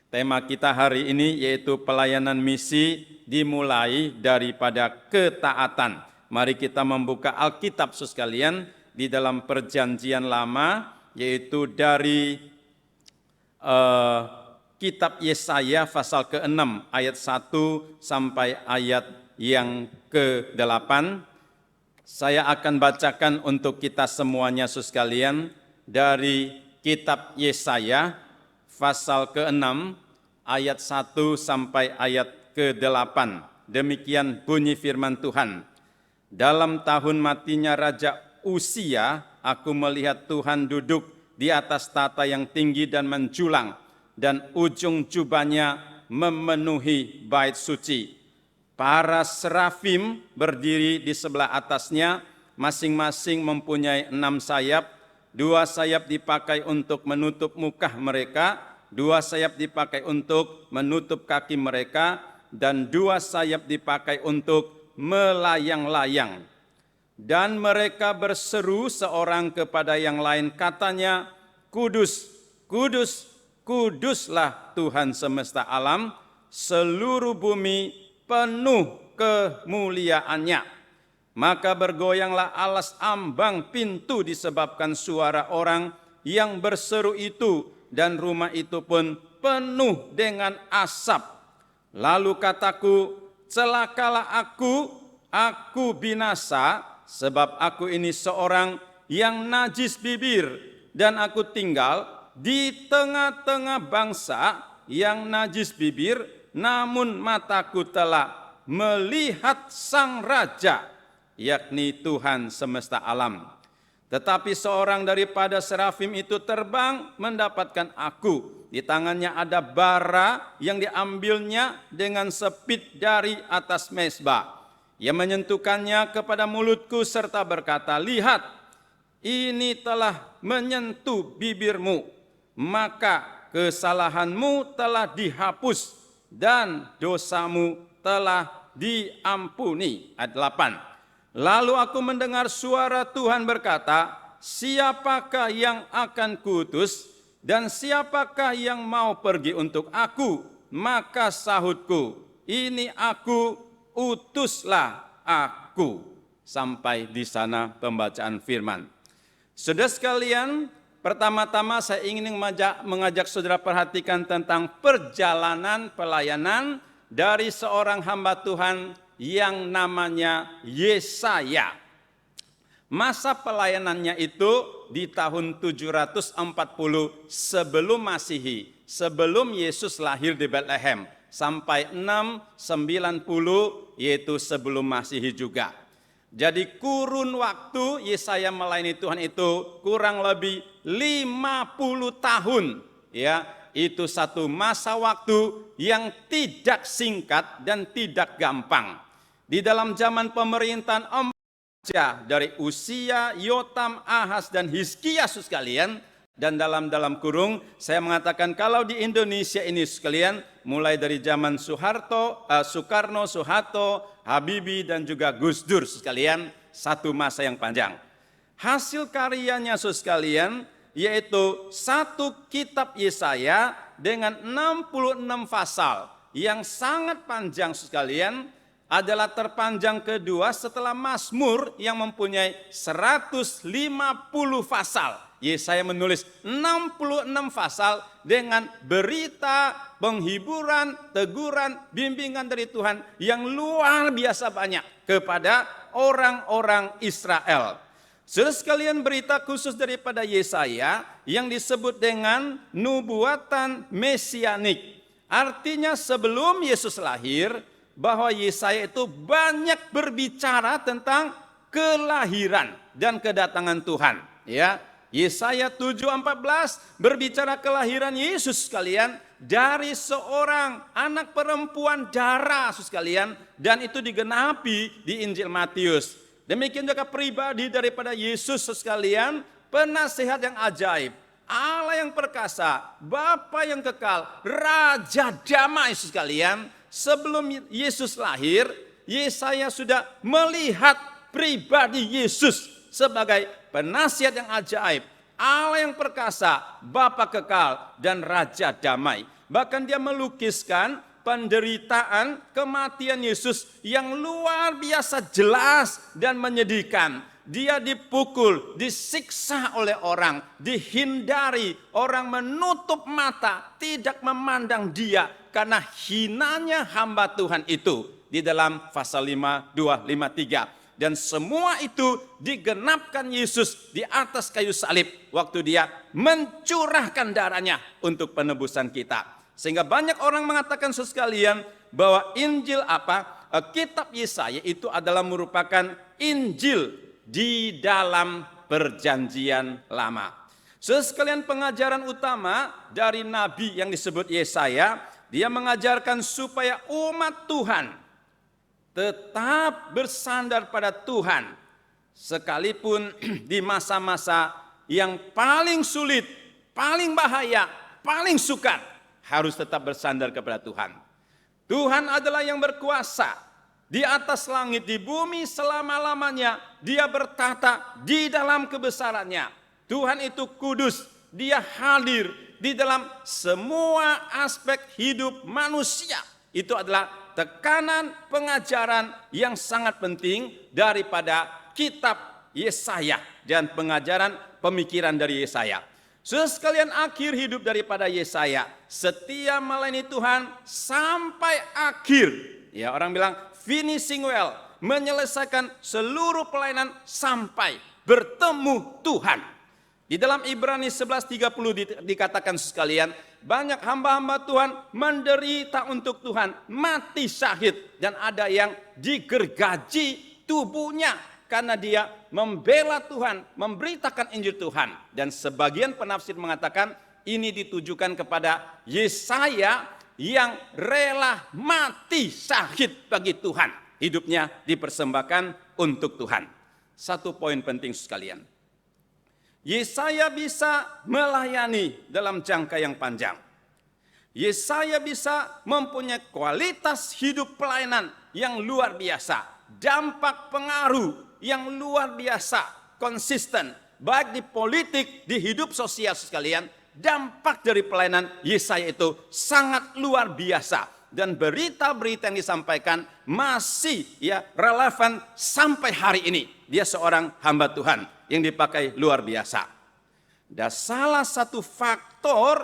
Tema kita hari ini yaitu pelayanan misi dimulai daripada ketaatan. Mari kita membuka Alkitab sekalian di dalam Perjanjian Lama, yaitu dari kitab Yesaya pasal ke-6 ayat 1 sampai ayat yang ke-8. Saya akan bacakan untuk kita semuanya sekalian dari kitab Yesaya pasal ke-6 ayat 1 sampai ayat ke-8. Demikian bunyi firman Tuhan. Dalam tahun matinya Raja Uzia, aku melihat Tuhan duduk di atas tata yang tinggi dan menjulang, dan ujung jubahnya memenuhi bait suci. Para serafim berdiri di sebelah atasnya, masing-masing mempunyai 6 sayap. 2 sayap dipakai untuk menutup muka mereka, 2 sayap dipakai untuk menutup kaki mereka, dan 2 sayap dipakai untuk melayang-layang. Dan mereka berseru seorang kepada yang lain, katanya, Kudus, kudus, kuduslah Tuhan semesta alam, seluruh bumi penuh kemuliaannya. Maka bergoyanglah alas ambang pintu disebabkan suara orang yang berseru itu, dan rumah itu pun penuh dengan asap. Lalu kataku, celakalah aku binasa, sebab aku ini seorang yang najis bibir, dan aku tinggal di tengah-tengah bangsa yang najis bibir, namun mataku telah melihat Sang Raja, yakni Tuhan semesta alam. Tetapi seorang daripada serafim itu terbang mendapatkan aku. Di tangannya ada bara yang diambilnya dengan sepit dari atas mezbah. Ia menyentuhkannya kepada mulutku serta berkata, lihat, ini telah menyentuh bibirmu, maka kesalahanmu telah dihapus dan dosamu telah diampuni. Ayat 8. Lalu aku mendengar suara Tuhan berkata, siapakah yang akan kuutus dan siapakah yang mau pergi untuk aku? Maka sahutku, ini aku, utuslah aku. Sampai di sana pembacaan firman. Saudara sekalian, pertama-tama saya ingin mengajak saudara perhatikan tentang perjalanan pelayanan dari seorang hamba Tuhan yang namanya Yesaya. Masa pelayanannya itu di tahun 740 sebelum Masehi, sebelum Yesus lahir di Bethlehem, sampai 690 yaitu sebelum Masehi juga. Jadi kurun waktu Yesaya melayani Tuhan itu kurang lebih 50 tahun, ya. Itu satu masa waktu yang tidak singkat dan tidak gampang. Di dalam zaman pemerintahan raja dari Uzia, Yotam, Ahaz, dan Hizkia sekalian, dan dalam kurung saya mengatakan kalau di Indonesia ini sekalian, mulai dari zaman Soekarno, Soeharto, Habibie, dan juga Gus Dur sekalian, satu masa yang panjang. Hasil karyanya sekalian yaitu satu kitab Yesaya dengan 66 pasal yang sangat panjang sekalian, adalah terpanjang kedua setelah Mazmur yang mempunyai 150 pasal. Yesaya menulis 66 pasal dengan berita, penghiburan, teguran, bimbingan dari Tuhan yang luar biasa banyak kepada orang-orang Israel. Saudara sekalian, berita khusus daripada Yesaya yang disebut dengan nubuatan mesianik. Artinya sebelum Yesus lahir, bahwa Yesaya itu banyak berbicara tentang kelahiran dan kedatangan Tuhan. Ya, Yesaya 7:14 berbicara kelahiran Yesus sekalian dari seorang anak perempuan darah sekalian, dan itu digenapi di Injil Matius. Demikian juga pribadi daripada Yesus sekalian, penasihat yang ajaib, Allah yang perkasa, Bapa yang kekal, Raja damai sekalian. Sebelum Yesus lahir, Yesaya sudah melihat pribadi Yesus sebagai penasihat yang ajaib, Allah yang perkasa, Bapa kekal, dan Raja damai. Bahkan dia melukiskan penderitaan kematian Yesus yang luar biasa jelas dan menyedihkan. Dia dipukul, disiksa oleh orang, dihindari, orang menutup mata, tidak memandang dia karena hinanya hamba Tuhan itu. Di dalam pasal 5253. Dan semua itu digenapkan Yesus di atas kayu salib waktu dia mencurahkan darahnya untuk penebusan kita. Sehingga banyak orang mengatakan sekalian bahwa Injil kitab Yesaya itu adalah merupakan Injil di dalam perjanjian lama. Sekalian pengajaran utama dari nabi yang disebut Yesaya, dia mengajarkan supaya umat Tuhan tetap bersandar pada Tuhan sekalipun di masa-masa yang paling sulit, paling bahaya, paling sukar, harus tetap bersandar kepada Tuhan. Tuhan adalah yang berkuasa di atas langit, di bumi selama-lamanya. Dia bertata di dalam kebesarannya. Tuhan itu kudus, dia hadir di dalam semua aspek hidup manusia. Itu adalah tekanan pengajaran yang sangat penting daripada kitab Yesaya dan pengajaran pemikiran dari Yesaya. Sekalian akhir hidup daripada Yesaya, setia melayani Tuhan sampai akhir. Ya, orang bilang finishing well, menyelesaikan seluruh pelayanan sampai bertemu Tuhan. Di dalam Ibrani 11:30 dikatakan sekalian, banyak hamba-hamba Tuhan menderita untuk Tuhan, mati syahid, dan ada yang digergaji tubuhnya karena dia membela Tuhan, memberitakan Injil Tuhan. Dan sebagian penafsir mengatakan ini ditujukan kepada Yesaya yang rela mati syahid bagi Tuhan. Hidupnya dipersembahkan untuk Tuhan. Satu poin penting sekalian. Yesaya bisa melayani dalam jangka yang panjang. Yesaya bisa mempunyai kualitas hidup pelayanan yang luar biasa. Dampak pengaruh yang luar biasa, konsisten. Baik di politik, di hidup sosial sekalian. Dampak dari pelayanan Yesaya itu sangat luar biasa. Dan berita-berita yang disampaikan masih relevan sampai hari ini. Dia seorang hamba Tuhan yang dipakai luar biasa. Dan salah satu faktor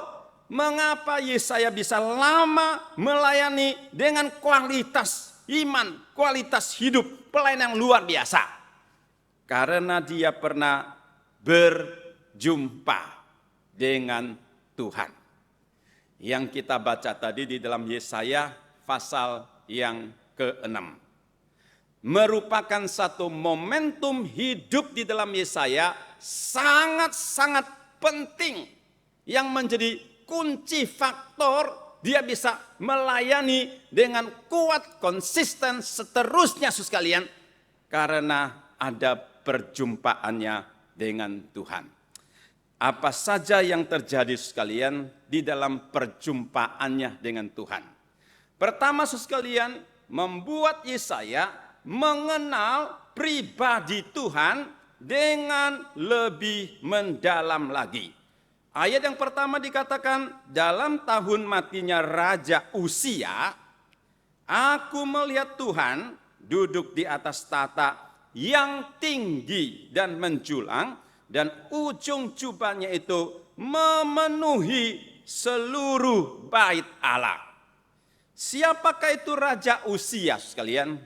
mengapa Yesaya bisa lama melayani dengan kualitas iman, kualitas hidup, pelayanan yang luar biasa. Karena dia pernah berjumpa dengan Tuhan. Yang kita baca tadi di dalam Yesaya pasal yang ke-6. Merupakan satu momentum hidup di dalam Yesaya sangat-sangat penting yang menjadi kunci faktor dia bisa melayani dengan kuat, konsisten, seterusnya sekalian karena ada perjumpaannya dengan Tuhan. Apa saja yang terjadi sekalian di dalam perjumpaannya dengan Tuhan. Pertama sekalian, membuat Yesaya mengenal pribadi Tuhan dengan lebih mendalam lagi. Ayat yang pertama dikatakan, dalam tahun matinya Raja Uzia, aku melihat Tuhan duduk di atas tahta yang tinggi dan menjulang, dan ujung jubahnya itu memenuhi seluruh bait Allah. Siapakah itu Raja Uzia sekalian?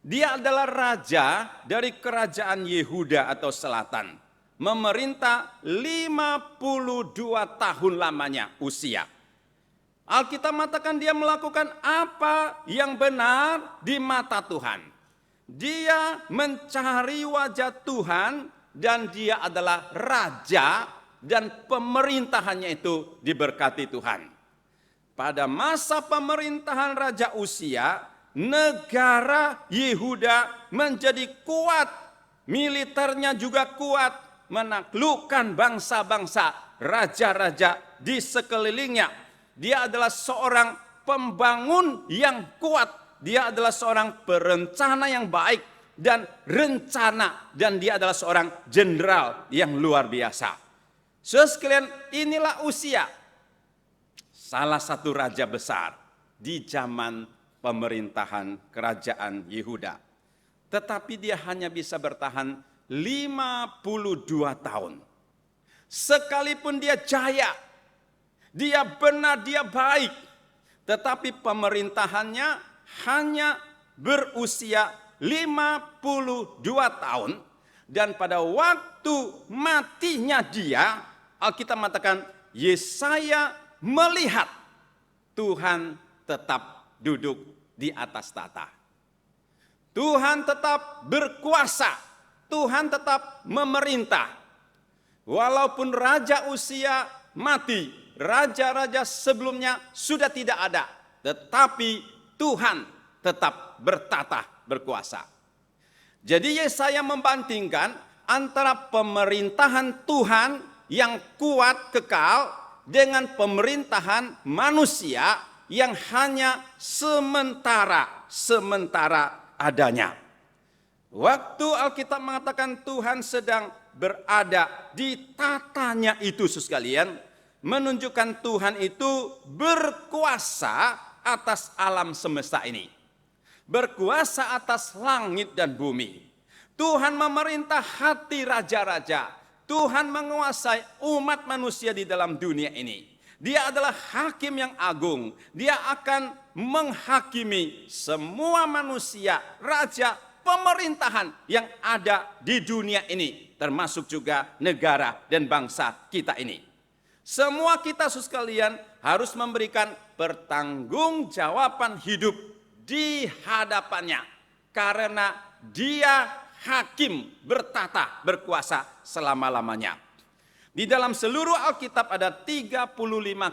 Dia adalah raja dari kerajaan Yehuda atau selatan. Memerintah 52 tahun lamanya Uzia. Alkitab mengatakan dia melakukan apa yang benar di mata Tuhan. Dia mencari wajah Tuhan dan dia adalah raja dan pemerintahannya itu diberkati Tuhan. Pada masa pemerintahan Raja Uzia, negara Yehuda menjadi kuat, militernya juga kuat, menaklukkan bangsa-bangsa, raja-raja di sekelilingnya. Dia adalah seorang pembangun yang kuat, dia adalah seorang perencana yang baik dan rencana, dan dia adalah seorang jenderal yang luar biasa. Sekalian, inilah Uzia. salah satu raja besar di zaman pemerintahan kerajaan Yehuda. Tetapi dia hanya bisa bertahan 52 tahun. Sekalipun dia jaya, dia benar, dia baik, tetapi pemerintahannya hanya berusia 52 tahun. Dan pada waktu matinya dia, Alkitab mengatakan Yesaya melihat Tuhan tetap duduk di atas tahta. Tuhan tetap berkuasa, Tuhan tetap memerintah. Walaupun raja usia mati, raja-raja sebelumnya sudah tidak ada, tetapi Tuhan tetap bertata berkuasa. Jadi Yesaya membandingkan antara pemerintahan Tuhan yang kuat kekal dengan pemerintahan manusia yang hanya sementara adanya. Waktu Alkitab mengatakan Tuhan sedang berada di tatanya itu, sekalian, menunjukkan Tuhan itu berkuasa atas alam semesta ini. Berkuasa atas langit dan bumi. Tuhan memerintah hati raja-raja. Tuhan menguasai umat manusia di dalam dunia ini. Dia adalah hakim yang agung. Dia akan menghakimi semua manusia, raja, pemerintahan yang ada di dunia ini. Termasuk juga negara dan bangsa kita ini. Semua kita sekalian harus memberikan pertanggungjawaban hidup di hadapannya, karena dia hakim bertata berkuasa selama-lamanya. Di dalam seluruh Alkitab ada 35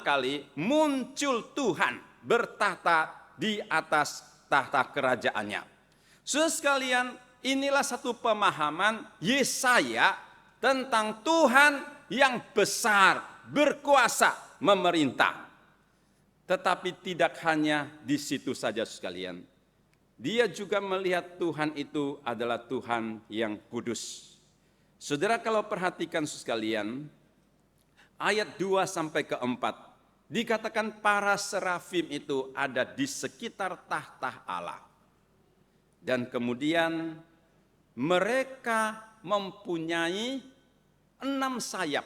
kali muncul Tuhan bertata di atas tahta kerajaannya. Saudara sekalian, inilah satu pemahaman Yesaya tentang Tuhan yang besar, berkuasa, memerintah. Tetapi tidak hanya di situ saja sekalian. Dia juga melihat Tuhan itu adalah Tuhan yang kudus. Saudara kalau perhatikan sekalian, ayat 2 sampai ke 4 dikatakan para serafim itu ada di sekitar tahta Allah. Dan kemudian mereka mempunyai 6 sayap.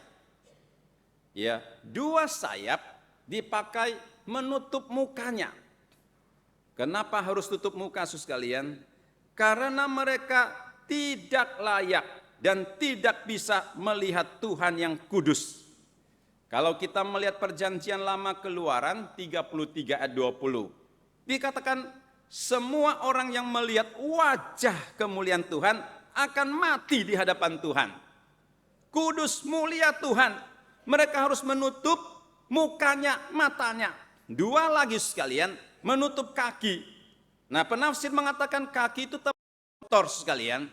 Ya, 2 sayap dipakai menutup mukanya. Kenapa harus tutup muka, sekalian? Karena mereka tidak layak dan tidak bisa melihat Tuhan yang kudus. Kalau kita melihat perjanjian lama Keluaran 33 ayat 20, dikatakan semua orang yang melihat wajah kemuliaan Tuhan akan mati di hadapan Tuhan. Kudus, mulia Tuhan. Mereka harus menutup mukanya, matanya. 2 lagi sekalian, menutup kaki. Nah, penafsir mengatakan kaki itu kotor sekalian.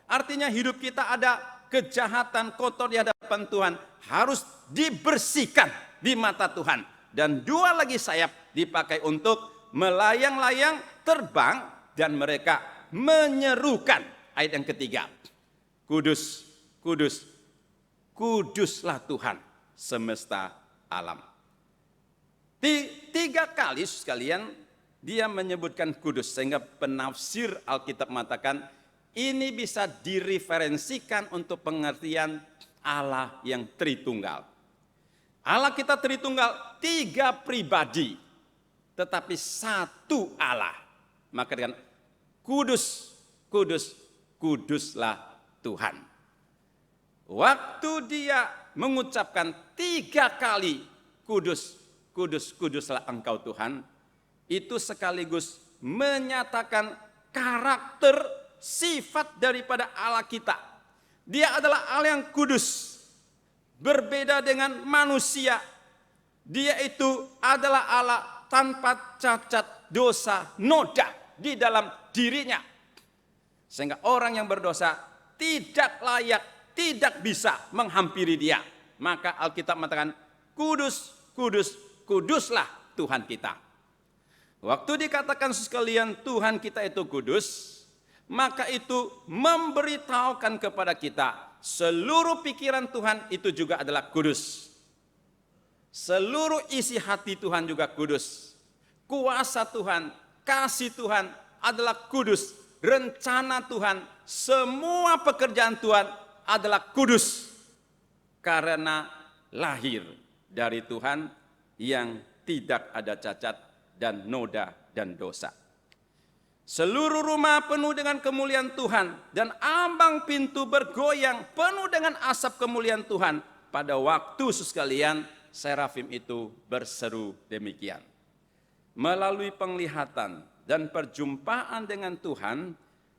Artinya hidup kita ada kejahatan, kotor di hadapan Tuhan, harus dibersihkan di mata Tuhan. Dan 2 lagi sayap dipakai untuk melayang-layang, terbang, dan mereka menyerukan. Ayat yang ketiga, kudus, kudus, kuduslah Tuhan semesta alam. 3 kali sekalian dia menyebutkan kudus, sehingga penafsir Alkitab mengatakan ini bisa direferensikan untuk pengertian Allah yang Tritunggal. Allah kita Tritunggal, 3 pribadi, tetapi 1 Allah. Maka dengan kudus, kudus, kuduslah Tuhan. Waktu dia mengucapkan 3 kali kudus, kudus, kuduslah engkau Tuhan, itu sekaligus menyatakan karakter sifat daripada Allah kita. Dia adalah Allah yang kudus, berbeda dengan manusia. Dia itu adalah Allah tanpa cacat, dosa, noda di dalam dirinya. Sehingga orang yang berdosa tidak layak, tidak bisa menghampiri dia. Maka Alkitab mengatakan kudus, kudus, kuduslah Tuhan kita. Waktu dikatakan sekalian Tuhan kita itu kudus, maka itu memberitahukan kepada kita seluruh pikiran Tuhan itu juga adalah kudus. Seluruh isi hati Tuhan juga kudus. Kuasa Tuhan, kasih Tuhan adalah kudus. Rencana Tuhan, semua pekerjaan Tuhan adalah kudus. Karena lahir dari Tuhan yang tidak ada cacat dan noda dan dosa. Seluruh rumah penuh dengan kemuliaan Tuhan dan ambang pintu bergoyang penuh dengan asap kemuliaan Tuhan. Pada waktu sekalian, serafim itu berseru demikian. Melalui penglihatan dan perjumpaan dengan Tuhan,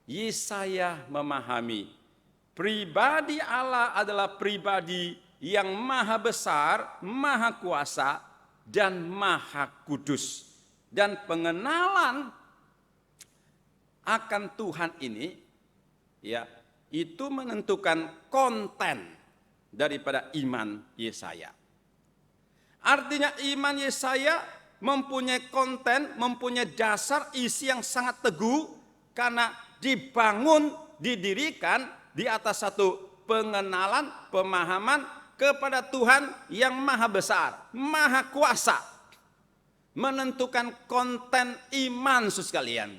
Yesaya memahami pribadi Allah adalah pribadi yang maha besar, maha kuasa, dan maha kudus. Dan pengenalan akan Tuhan ini, ya, itu menentukan konten daripada iman Yesaya. Artinya iman Yesaya mempunyai konten, mempunyai dasar isi yang sangat teguh karena dibangun, didirikan di atas satu pengenalan, pemahaman kepada Tuhan yang maha besar, maha kuasa. Menentukan konten iman sekalian.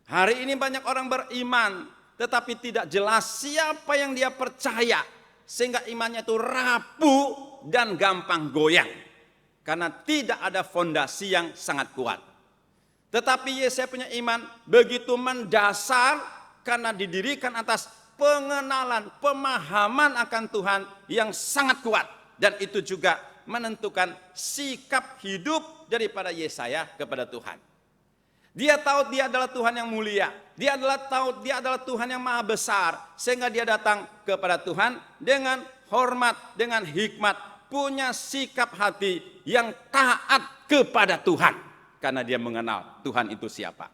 Hari ini banyak orang beriman, tetapi tidak jelas siapa yang dia percaya. Sehingga imannya itu rapuh dan gampang goyang. Karena tidak ada fondasi yang sangat kuat. Tetapi Yesaya punya iman begitu mendasar karena didirikan atas pengenalan, pemahaman akan Tuhan yang sangat kuat. Dan itu juga menentukan sikap hidup daripada Yesaya kepada Tuhan. Dia tahu dia adalah Tuhan yang mulia. Dia tahu dia adalah Tuhan yang maha besar. Sehingga dia datang kepada Tuhan dengan hormat, dengan hikmat. Punya sikap hati yang taat kepada Tuhan. Karena dia mengenal Tuhan itu siapa.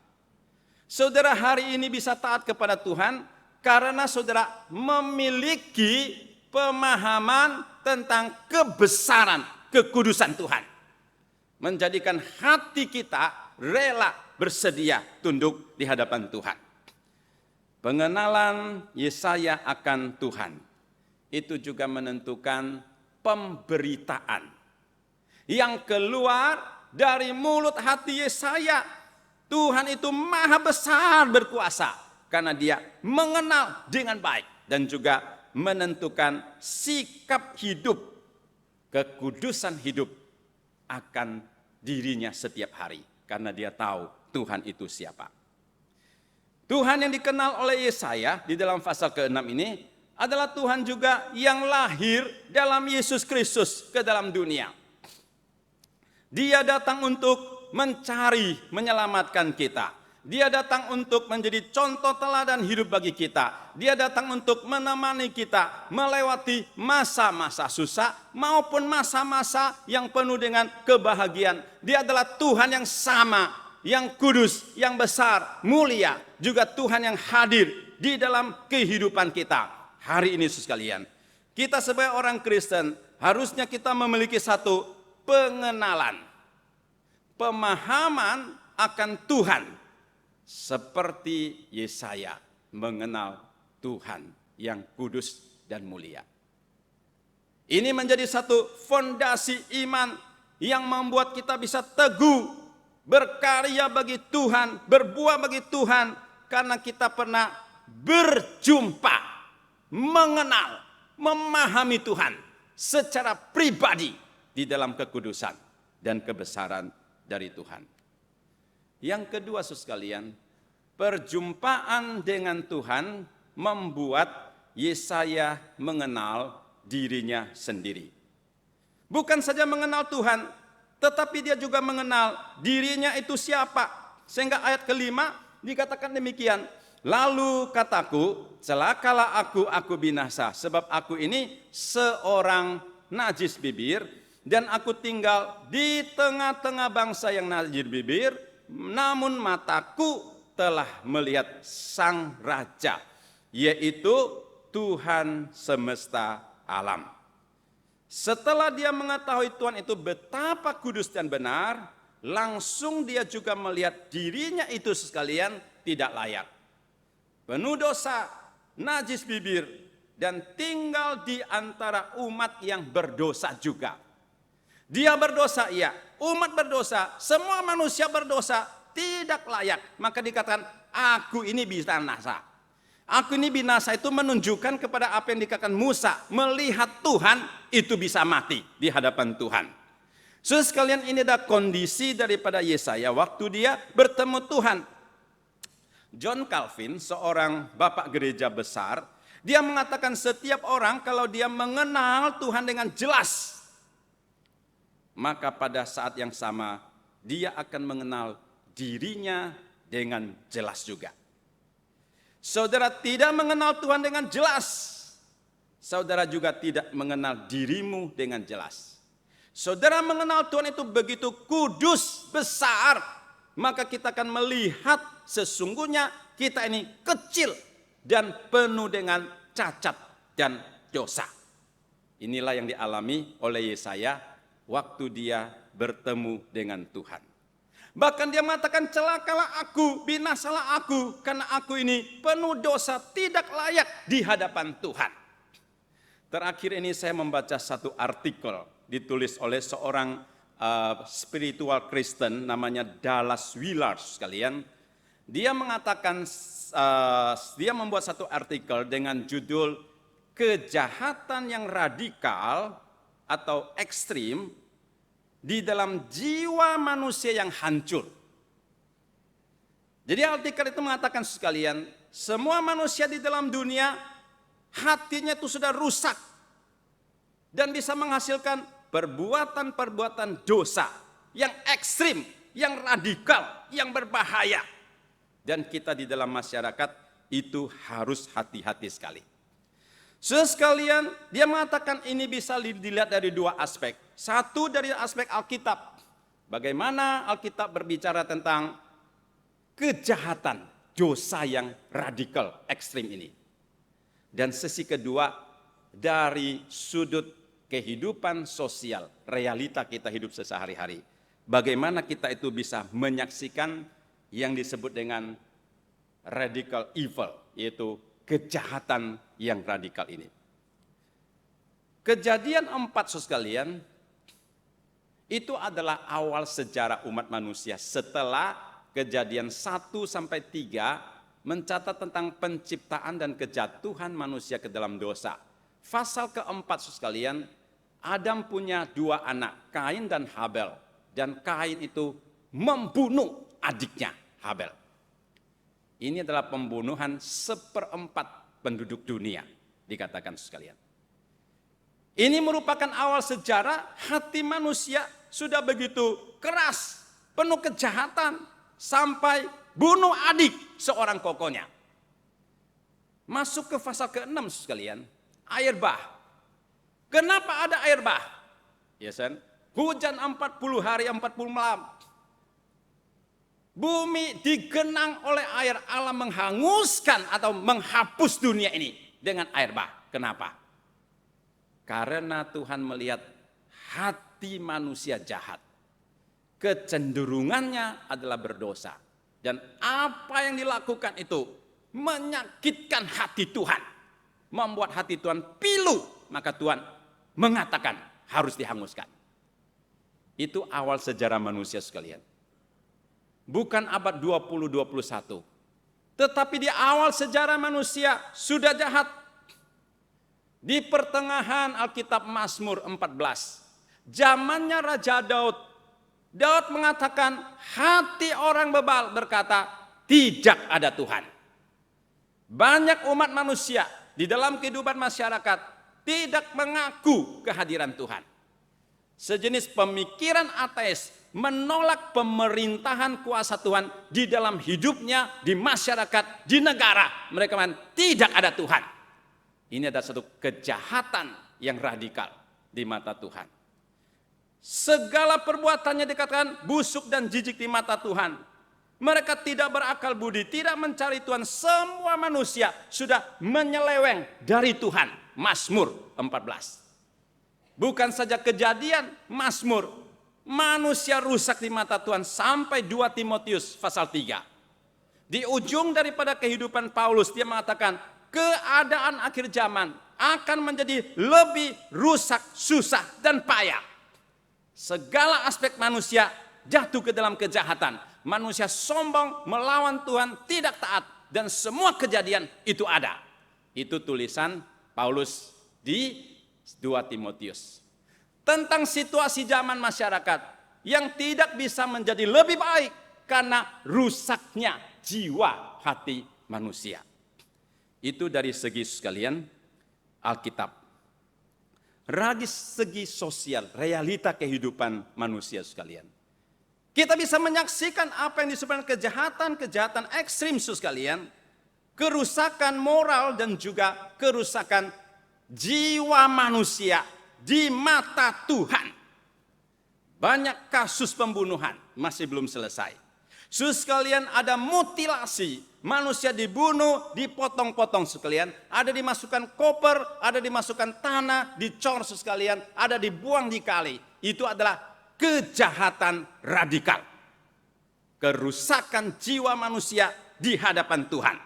Saudara hari ini bisa taat kepada Tuhan karena saudara memiliki pemahaman tentang kebesaran, kekudusan Tuhan. Menjadikan hati kita rela bersedia tunduk di hadapan Tuhan. Pengenalan Yesaya akan Tuhan itu juga menentukan pemberitaan yang keluar dari mulut hati Yesaya. Tuhan itu maha besar berkuasa karena dia mengenal dengan baik dan juga menentukan sikap hidup, kekudusan hidup akan dirinya setiap hari karena dia tahu Tuhan itu siapa. Tuhan yang dikenal oleh Yesaya di dalam pasal ke-6 ini adalah Tuhan juga yang lahir dalam Yesus Kristus ke dalam dunia. Dia datang untuk mencari, menyelamatkan kita. Dia datang untuk menjadi contoh teladan hidup bagi kita. Dia datang untuk menemani kita melewati masa-masa susah maupun masa-masa yang penuh dengan kebahagiaan. Dia adalah Tuhan yang sama, yang kudus, yang besar, mulia. Juga Tuhan yang hadir di dalam kehidupan kita. Hari ini sekalian, kita sebagai orang Kristen harusnya kita memiliki satu pengenalan, pemahaman akan Tuhan seperti Yesaya mengenal Tuhan yang kudus dan mulia. Ini menjadi satu fondasi iman yang membuat kita bisa teguh berkarya bagi Tuhan, berbuah bagi Tuhan karena kita pernah berjumpa, mengenal, memahami Tuhan secara pribadi di dalam kekudusan dan kebesaran dari Tuhan. Yang kedua sekalian, perjumpaan dengan Tuhan membuat Yesaya mengenal dirinya sendiri. Bukan saja mengenal Tuhan, tetapi dia juga mengenal dirinya itu siapa. Sehingga ayat kelima dikatakan demikian. Lalu kataku, celakalah aku binasa, sebab aku ini seorang najis bibir, dan aku tinggal di tengah-tengah bangsa yang najis bibir, namun mataku telah melihat Sang Raja, yaitu Tuhan semesta alam. Setelah dia mengetahui Tuhan itu betapa kudus dan benar, langsung dia juga melihat dirinya itu sekalian tidak layak. Penuh dosa, najis bibir, dan tinggal di antara umat yang berdosa juga. Dia berdosa, iya. Umat berdosa, semua manusia berdosa, tidak layak. Maka dikatakan, aku ini binasa. Aku ini binasa itu menunjukkan kepada apa yang dikatakan Musa, melihat Tuhan itu bisa mati di hadapan Tuhan. Saudara sekalian, ini ada kondisi daripada Yesaya waktu dia bertemu Tuhan. John Calvin, seorang bapak gereja besar, dia mengatakan setiap orang kalau dia mengenal Tuhan dengan jelas, maka pada saat yang sama dia akan mengenal dirinya dengan jelas juga. Saudara tidak mengenal Tuhan dengan jelas, saudara juga tidak mengenal dirimu dengan jelas. Saudara mengenal Tuhan itu begitu kudus, besar, maka kita akan melihat sesungguhnya kita ini kecil dan penuh dengan cacat dan dosa. Inilah yang dialami oleh Yesaya waktu dia bertemu dengan Tuhan. Bahkan dia mengatakan, celakalah aku, binasalah aku, karena aku ini penuh dosa, tidak layak di hadapan Tuhan. Terakhir ini saya membaca satu artikel ditulis oleh seorang spiritual Kristen namanya Dallas Willard sekalian. Dia mengatakan, dia membuat satu artikel dengan judul kejahatan yang radikal atau ekstrim di dalam jiwa manusia yang hancur. Jadi artikel itu mengatakan sekalian, semua manusia di dalam dunia hatinya itu sudah rusak dan bisa menghasilkan perbuatan-perbuatan dosa yang ekstrim, yang radikal, yang berbahaya. Dan kita di dalam masyarakat itu harus hati-hati sekali. Sekalian, dia mengatakan ini bisa dilihat dari dua aspek. Satu dari aspek Alkitab. Bagaimana Alkitab berbicara tentang kejahatan, dosa yang radikal, ekstrim ini. Dan sisi kedua dari sudut kehidupan sosial, realita kita hidup sehari-hari. Bagaimana kita itu bisa menyaksikan yang disebut dengan radical evil, yaitu kejahatan yang radikal ini. Kejadian 4 sekalian, itu adalah awal sejarah umat manusia setelah kejadian 1-3 mencatat tentang penciptaan dan kejatuhan manusia ke dalam dosa. Pasal keempat sekalian, Adam punya 2 anak, Kain dan Habel. Dan Kain itu membunuh adiknya, Habel. Ini adalah pembunuhan 1/4 penduduk dunia, dikatakan sekalian. Ini merupakan awal sejarah hati manusia sudah begitu keras, penuh kejahatan, sampai bunuh adik seorang kokonya. Masuk ke pasal ke-6 sekalian, air bah. Kenapa ada air bah? Ya kan? Hujan 40 hari 40 malam. Bumi digenang oleh air, Allah menghanguskan atau menghapus dunia ini dengan air bah. Kenapa? Karena Tuhan melihat hati manusia jahat. Kecenderungannya adalah berdosa. Dan apa yang dilakukan itu menyakitkan hati Tuhan. Membuat hati Tuhan pilu. Maka Tuhan mengatakan harus dihanguskan. Itu awal sejarah manusia sekalian. Bukan abad 20-21. Tetapi di awal sejarah manusia sudah jahat. Di pertengahan Alkitab Mazmur 14. Zamannya Raja Daud. Daud mengatakan hati orang bebal berkata tidak ada Tuhan. Banyak umat manusia di dalam kehidupan masyarakat tidak mengaku kehadiran Tuhan. Sejenis pemikiran ateis menolak pemerintahan kuasa Tuhan di dalam hidupnya, di masyarakat, di negara. Mereka mengatakan tidak ada Tuhan. Ini adalah satu kejahatan yang radikal di mata Tuhan. Segala perbuatannya dikatakan busuk dan jijik di mata Tuhan. Mereka tidak berakal budi, tidak mencari Tuhan. Semua manusia sudah menyeleweng dari Tuhan. Mazmur 14. Bukan saja kejadian, Mazmur. Manusia rusak di mata Tuhan sampai 2 Timotius pasal 3. Di ujung daripada kehidupan Paulus dia mengatakan keadaan akhir zaman akan menjadi lebih rusak, susah dan payah. Segala aspek manusia jatuh ke dalam kejahatan. Manusia sombong, melawan Tuhan, tidak taat. Dan semua kejadian itu ada. Itu tulisan Paulus di 2 Timotius. Tentang situasi zaman masyarakat yang tidak bisa menjadi lebih baik karena rusaknya jiwa hati manusia. Itu dari segi sekalian Alkitab. Dari segi sosial, realita kehidupan manusia sekalian. Kita bisa menyaksikan apa yang disebut kejahatan ekstrim sekalian, kerusakan moral dan juga kerusakan jiwa manusia di mata Tuhan. Banyak kasus pembunuhan masih belum selesai. Saudara sekalian, ada mutilasi, manusia dibunuh, dipotong-potong sekalian, ada dimasukkan koper, ada dimasukkan tanah, dicor sekalian, ada dibuang di kali. Itu adalah kejahatan radikal. Kerusakan jiwa manusia di hadapan Tuhan.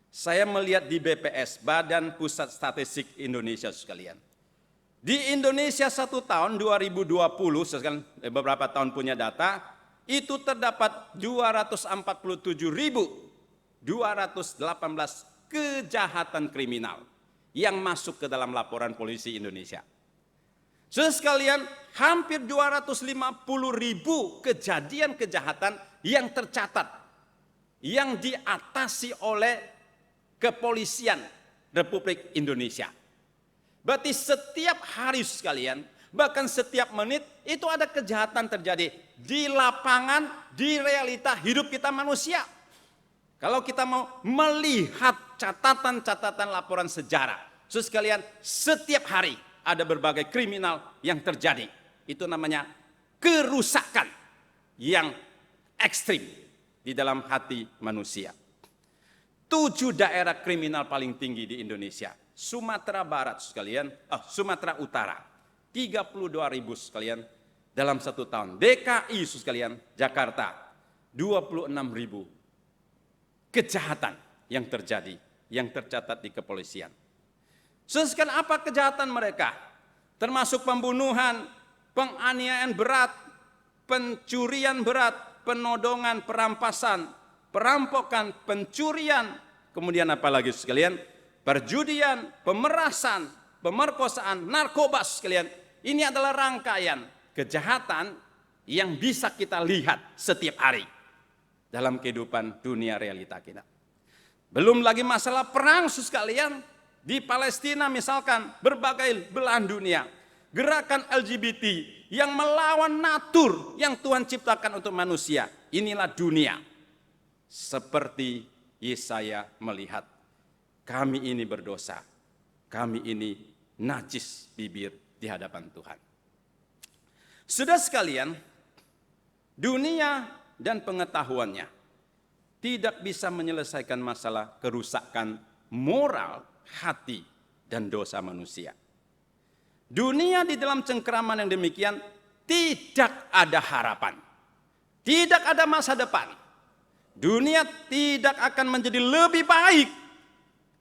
Saya melihat di BPS, Badan Pusat Statistik Indonesia sekalian. Di Indonesia 1 tahun 2020, sekalian, beberapa tahun punya data, itu terdapat 247.218 kejahatan kriminal yang masuk ke dalam laporan polisi Indonesia. Saudara sekalian, hampir 250.000 kejadian kejahatan yang tercatat, yang diatasi oleh kepolisian Republik Indonesia. Berarti setiap hari sekalian, bahkan setiap menit itu ada kejahatan terjadi di lapangan, di realita hidup kita manusia. Kalau kita mau melihat catatan-catatan laporan sejarah, saudara sekalian, setiap hari ada berbagai kriminal yang terjadi. Itu namanya kerusakan yang ekstrim di dalam hati manusia. 7 daerah kriminal paling tinggi di Indonesia. Sumatera Barat sekalian, Sumatera Utara 32.000 sekalian dalam 1 tahun. DKI sekalian, Jakarta 26.000 kejahatan yang terjadi, yang tercatat di kepolisian. Sekarang apa kejahatan mereka? Termasuk pembunuhan, penganiayaan berat, pencurian berat, penodongan, perampasan, perampokan, pencurian, kemudian apa lagi sekalian? Perjudian, pemerasan, pemerkosaan, narkoba sekalian. Ini adalah rangkaian kejahatan yang bisa kita lihat setiap hari dalam kehidupan dunia realita kita. Belum lagi masalah perang sekalian di Palestina misalkan, berbagai belahan dunia. Gerakan LGBT yang melawan natur yang Tuhan ciptakan untuk manusia. Inilah dunia. Seperti Yesaya melihat, kami ini berdosa, kami ini najis bibir di hadapan Tuhan. Saudara sekalian, dunia dan pengetahuannya tidak bisa menyelesaikan masalah kerusakan moral, hati, dan dosa manusia. Dunia di dalam cengkeraman yang demikian tidak ada harapan, tidak ada masa depan. Dunia tidak akan menjadi lebih baik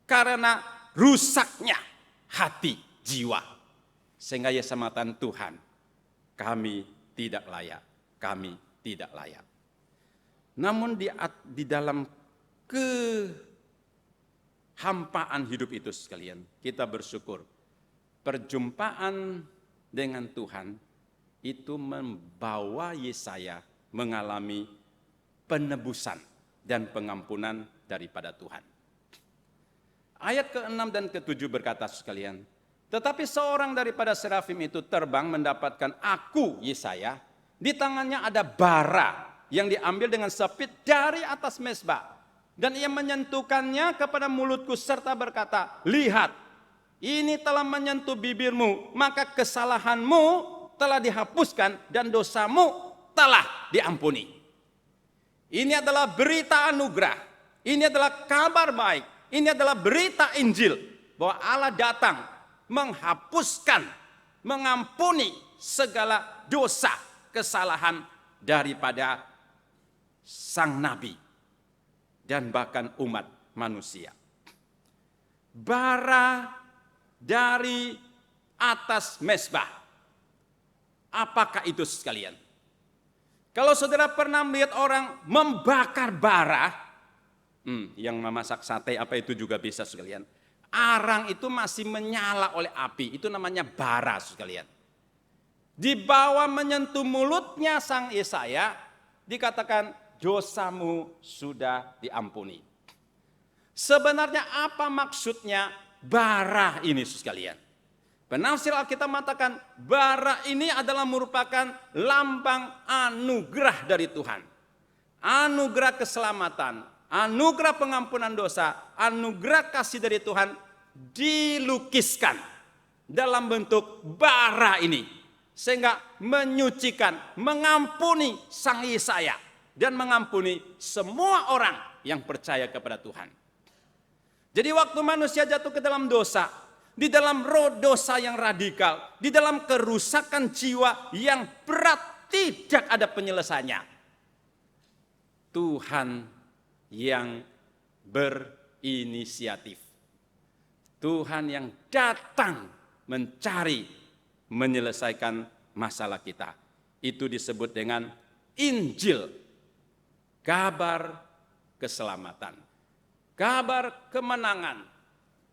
karena rusaknya hati jiwa. Sehingga Yesus mengatakan, Tuhan, kami tidak layak, kami tidak layak. Namun di dalam kehampaan hidup itu sekalian, kita bersyukur. Perjumpaan dengan Tuhan itu membawa Yesaya mengalami penebusan dan pengampunan daripada Tuhan. Ayat ke-6 dan ke-7 berkata sekalian, tetapi seorang daripada serafim itu terbang mendapatkan aku, Yesaya, di tangannya ada bara yang diambil dengan sepit dari atas mezbah. Dan ia menyentuhkannya kepada mulutku serta berkata, lihat, ini telah menyentuh bibirmu, maka kesalahanmu telah dihapuskan dan dosamu telah diampuni. Ini adalah berita anugerah, ini adalah kabar baik. Ini adalah berita Injil bahwa Allah datang menghapuskan, mengampuni segala dosa, kesalahan daripada sang nabi dan bahkan umat manusia. Bara dari atas mezbah. Apakah itu sekalian? Kalau saudara pernah melihat orang membakar bara, yang memasak sate apa itu juga bisa sekalian. Arang itu masih menyala oleh api, itu namanya bara sekalian. Di bawah menyentuh mulutnya sang Yesaya, dikatakan dosamu sudah diampuni. Sebenarnya apa maksudnya bara ini sekalian? Penafsir Alkitab mengatakan bara ini adalah merupakan lambang anugerah dari Tuhan. Anugerah keselamatan, anugerah pengampunan dosa, anugerah kasih dari Tuhan dilukiskan dalam bentuk bara ini. Sehingga menyucikan, mengampuni sang Yesaya dan mengampuni semua orang yang percaya kepada Tuhan. Jadi waktu manusia jatuh ke dalam dosa, di dalam roh dosa yang radikal, di dalam kerusakan jiwa yang berat, tidak ada penyelesaiannya. Tuhan yang berinisiatif. Tuhan yang datang mencari, menyelesaikan masalah kita. Itu disebut dengan Injil. Kabar keselamatan. Kabar kemenangan.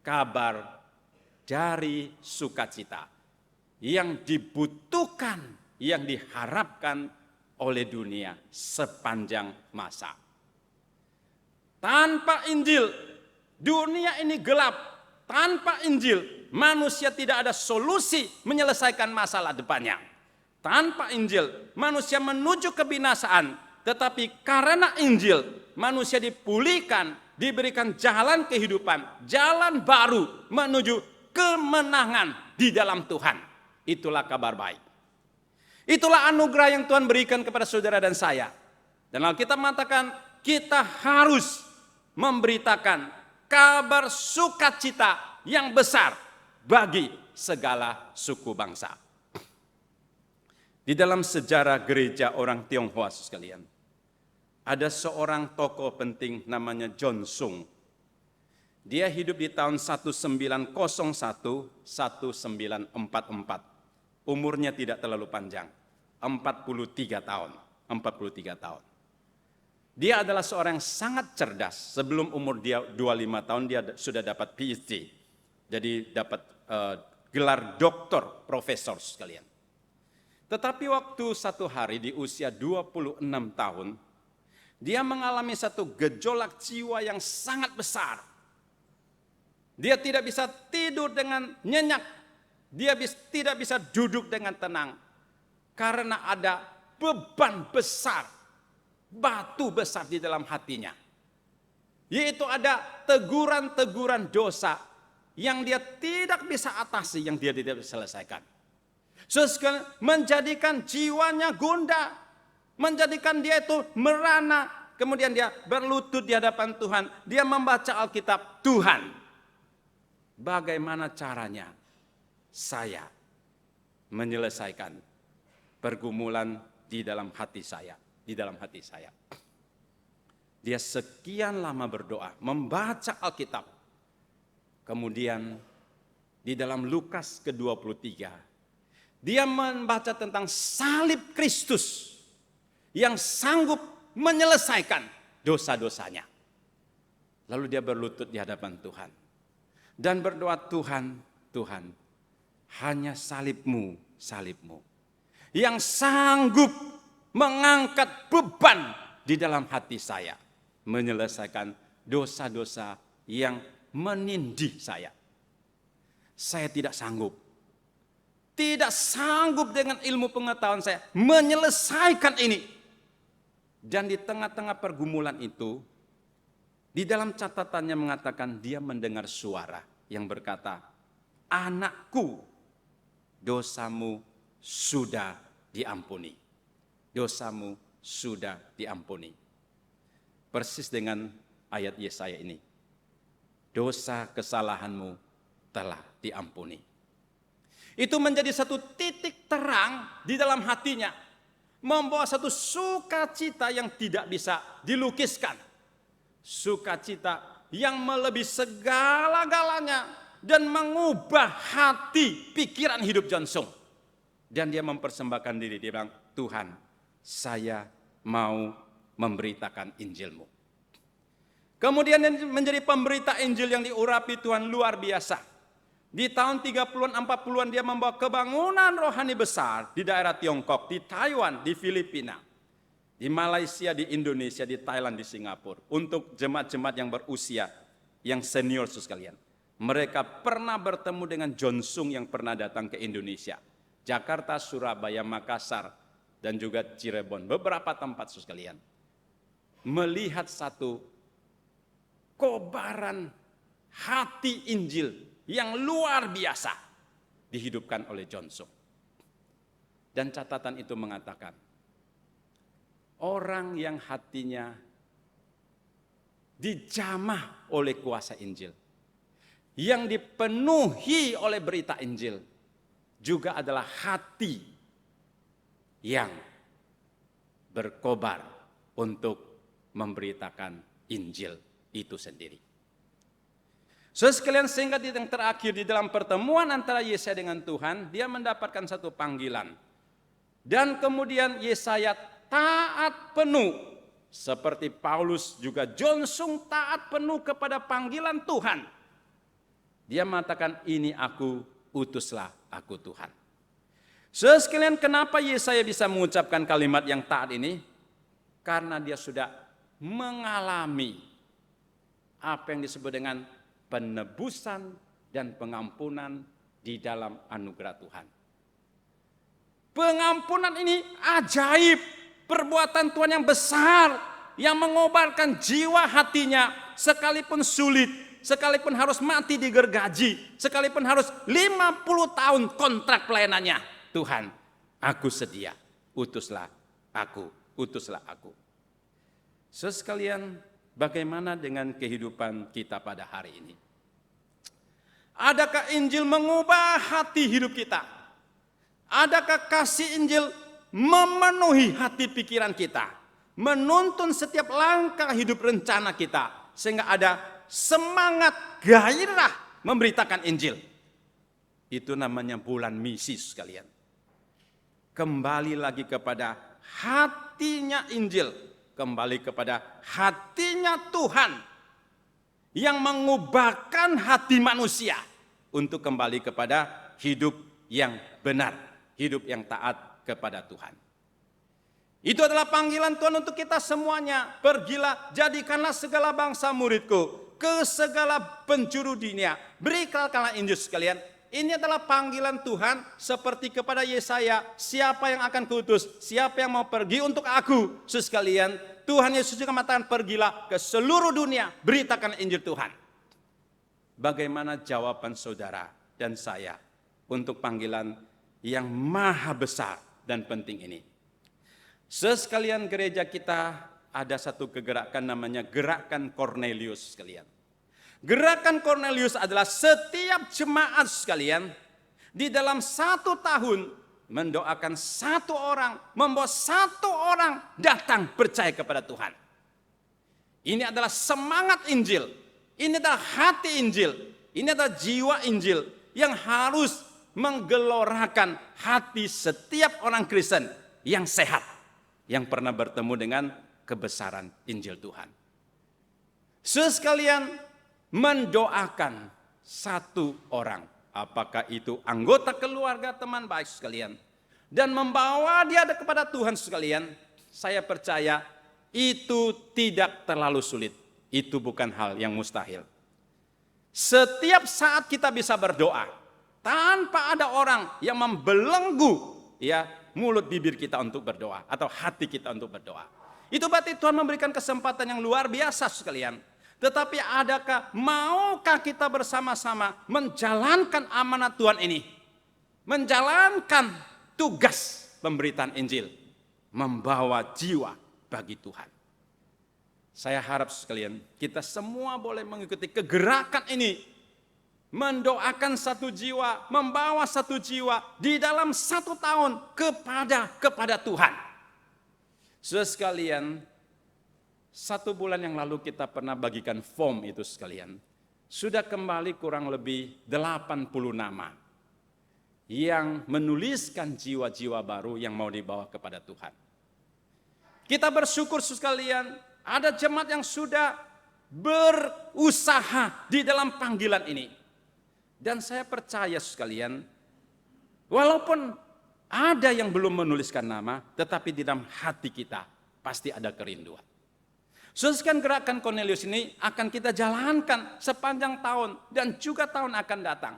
Kabar dari sukacita yang dibutuhkan, yang diharapkan oleh dunia sepanjang masa. Tanpa Injil, dunia ini gelap. Tanpa Injil, manusia tidak ada solusi menyelesaikan masalah depannya. Tanpa Injil, manusia menuju kebinasaan. Tetapi karena Injil, manusia dipulihkan, diberikan jalan kehidupan, jalan baru menuju kemenangan di dalam Tuhan. Itulah kabar baik. Itulah anugerah yang Tuhan berikan kepada saudara dan saya. Dan Alkitab mengatakan kita harus memberitakan kabar sukacita yang besar bagi segala suku bangsa. Di dalam sejarah gereja orang Tionghoa sekalian, ada seorang tokoh penting namanya John Sung. Dia hidup di tahun 1901, 1944. Umurnya tidak terlalu panjang, 43 tahun. Dia adalah seorang yang sangat cerdas. Sebelum umur dia 25 tahun dia sudah dapat PhD. Jadi dapat gelar doktor, profesor sekalian. Tetapi waktu satu hari di usia 26 tahun, dia mengalami satu gejolak jiwa yang sangat besar. Dia tidak bisa tidur dengan nyenyak. Dia tidak bisa duduk dengan tenang. Karena ada beban besar, batu besar di dalam hatinya. Yaitu ada teguran-teguran dosa yang dia tidak bisa atasi, yang dia tidak bisa selesaikan. Menjadikan jiwanya gundah. Menjadikan dia itu merana. Kemudian dia berlutut di hadapan Tuhan. Dia membaca Alkitab. Tuhan, bagaimana caranya saya menyelesaikan pergumulan di dalam hati saya, Dia sekian lama berdoa, membaca Alkitab. Kemudian di dalam Lukas ke-23, dia membaca tentang salib Kristus yang sanggup menyelesaikan dosa-dosanya. Lalu dia berlutut di hadapan Tuhan. Dan berdoa, Tuhan, hanya salib-Mu yang sanggup mengangkat beban di dalam hati saya, menyelesaikan dosa-dosa yang menindih saya. Saya tidak sanggup dengan ilmu pengetahuan saya menyelesaikan ini. Dan di tengah-tengah pergumulan itu, di dalam catatannya mengatakan dia mendengar suara yang berkata, anakku, dosamu sudah diampuni. Dosamu sudah diampuni. Persis dengan ayat Yesaya ini. Dosa kesalahanmu telah diampuni. Itu menjadi satu titik terang di dalam hatinya. Membawa satu sukacita yang tidak bisa dilukiskan. Sukacita yang melebihi segala-galanya dan mengubah hati pikiran hidup John Sung. Dan dia mempersembahkan diri, dia bilang, Tuhan, saya mau memberitakan Injil-Mu. Kemudian menjadi pemberita Injil yang diurapi Tuhan luar biasa. Di tahun 30-an, 40-an dia membawa kebangunan rohani besar di daerah Tiongkok, di Taiwan, di Filipina, di Malaysia, di Indonesia, di Thailand, di Singapura. Untuk jemaat-jemaat yang berusia, yang senior sekalian. Mereka pernah bertemu dengan John Sung yang pernah datang ke Indonesia. Jakarta, Surabaya, Makassar, dan juga Cirebon. Beberapa tempat sekalian. Melihat satu kobaran hati Injil yang luar biasa dihidupkan oleh John Sung. Dan catatan itu mengatakan, orang yang hatinya dijamah oleh kuasa Injil, yang dipenuhi oleh berita Injil, juga adalah hati yang berkobar untuk memberitakan Injil itu sendiri. Saudara sekalian, sehingga di yang terakhir di dalam pertemuan antara Yesaya dengan Tuhan, dia mendapatkan satu panggilan. Dan kemudian Yesaya taat penuh, seperti Paulus juga John Sung taat penuh kepada panggilan Tuhan. Dia mengatakan, ini aku, utuslah aku Tuhan. Saudara sekalian, kenapa Yesaya bisa mengucapkan kalimat yang taat ini? Karena dia sudah mengalami apa yang disebut dengan penebusan dan pengampunan di dalam anugerah Tuhan. Pengampunan ini ajaib, perbuatan Tuhan yang besar, yang mengobarkan jiwa hatinya, sekalipun sulit, sekalipun harus mati digergaji, sekalipun harus 50 tahun kontrak pelayanannya. Tuhan, aku sedia, utuslah aku, utuslah aku. Sekalian, bagaimana dengan kehidupan kita pada hari ini? Adakah Injil mengubah hati hidup kita? Adakah kasih Injil memenuhi hati pikiran kita? Menuntun setiap langkah hidup rencana kita. Sehingga ada semangat gairah memberitakan Injil. Itu namanya bulan misi sekalian. Kembali lagi kepada hatinya Injil. Kembali kepada hatinya Tuhan yang mengubahkan hati manusia untuk kembali kepada hidup yang benar, hidup yang taat kepada Tuhan. Itu adalah panggilan Tuhan untuk kita semuanya. Pergilah, jadikanlah segala bangsa muridku, ke segala penjuru dunia. Beritakanlah Injil sekalian. Ini adalah panggilan Tuhan seperti kepada Yesaya. Siapa yang akan kuutus? Siapa yang mau pergi untuk aku? Sekalian, Tuhan Yesus juga mengatakan, pergilah ke seluruh dunia, beritakan Injil Tuhan. Bagaimana jawaban saudara dan saya untuk panggilan yang maha besar dan penting ini? Sekalian, gereja kita ada satu kegerakan namanya Gerakan Cornelius sekalian. Gerakan Cornelius adalah setiap jemaat sekalian di dalam 1 tahun mendoakan 1 orang, membawa 1 orang datang percaya kepada Tuhan. Ini adalah semangat Injil, ini adalah hati Injil, ini adalah jiwa Injil yang harus menggelorakan hati setiap orang Kristen yang sehat, yang pernah bertemu dengan kebesaran Injil Tuhan. Sekalian, mendoakan 1 orang, apakah itu anggota keluarga, teman baik sekalian, dan membawa dia kepada Tuhan sekalian, saya percaya itu tidak terlalu sulit. Itu bukan hal yang mustahil. Setiap saat kita bisa berdoa tanpa ada orang yang membelenggu ya mulut bibir kita untuk berdoa atau hati kita untuk berdoa. Itu berarti Tuhan memberikan kesempatan yang luar biasa sekalian. Tetapi maukah kita bersama-sama menjalankan amanat Tuhan ini? Menjalankan tugas pemberitaan Injil. Membawa jiwa bagi Tuhan. Saya harap sekalian, kita semua boleh mengikuti kegerakan ini. Mendoakan 1 jiwa, membawa 1 jiwa di dalam 1 tahun kepada Tuhan. Saudara sekalian, 1 bulan yang lalu kita pernah bagikan form itu sekalian. Sudah kembali kurang lebih 80 nama. yang menuliskan jiwa-jiwa baru yang mau dibawa kepada Tuhan. Kita bersyukur sekalian, ada jemaat yang sudah berusaha di dalam panggilan ini. Dan saya percaya sekalian, walaupun ada yang belum menuliskan nama, tetapi di dalam hati kita pasti ada kerinduan. Sesuai gerakan Cornelius ini akan kita jalankan sepanjang tahun dan juga tahun akan datang.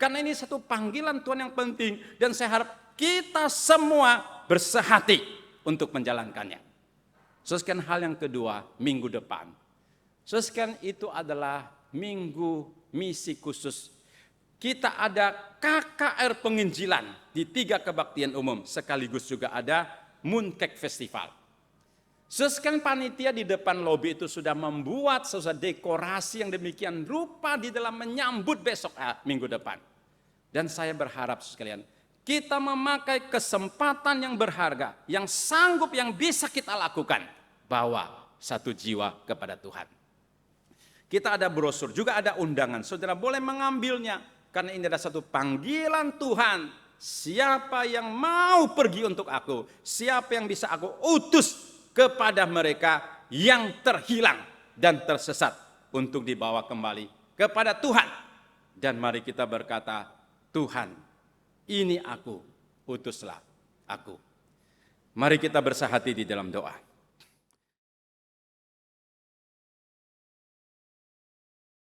Karena ini satu panggilan Tuhan yang penting dan saya harap kita semua bersehati untuk menjalankannya. Sesuai hal yang kedua, minggu depan. Sesuai itu adalah minggu misi khusus. Kita ada KKR penginjilan di 3 kebaktian umum. Sekaligus juga ada Mooncake Festival. Sesuai panitia di depan lobi itu sudah membuat sesuatu dekorasi yang demikian rupa di dalam menyambut besok minggu depan. Dan saya berharap sekalian, kita memakai kesempatan yang berharga, yang sanggup, yang bisa kita lakukan. Bawa satu jiwa kepada Tuhan. Kita ada brosur, juga ada undangan. Saudara boleh mengambilnya, karena ini adalah satu panggilan Tuhan. Siapa yang mau pergi untuk aku, siapa yang bisa aku utus kepada mereka yang terhilang dan tersesat untuk dibawa kembali kepada Tuhan. Dan mari kita berkata, Tuhan, ini aku, utuslah aku. Mari kita bersehati di dalam doa.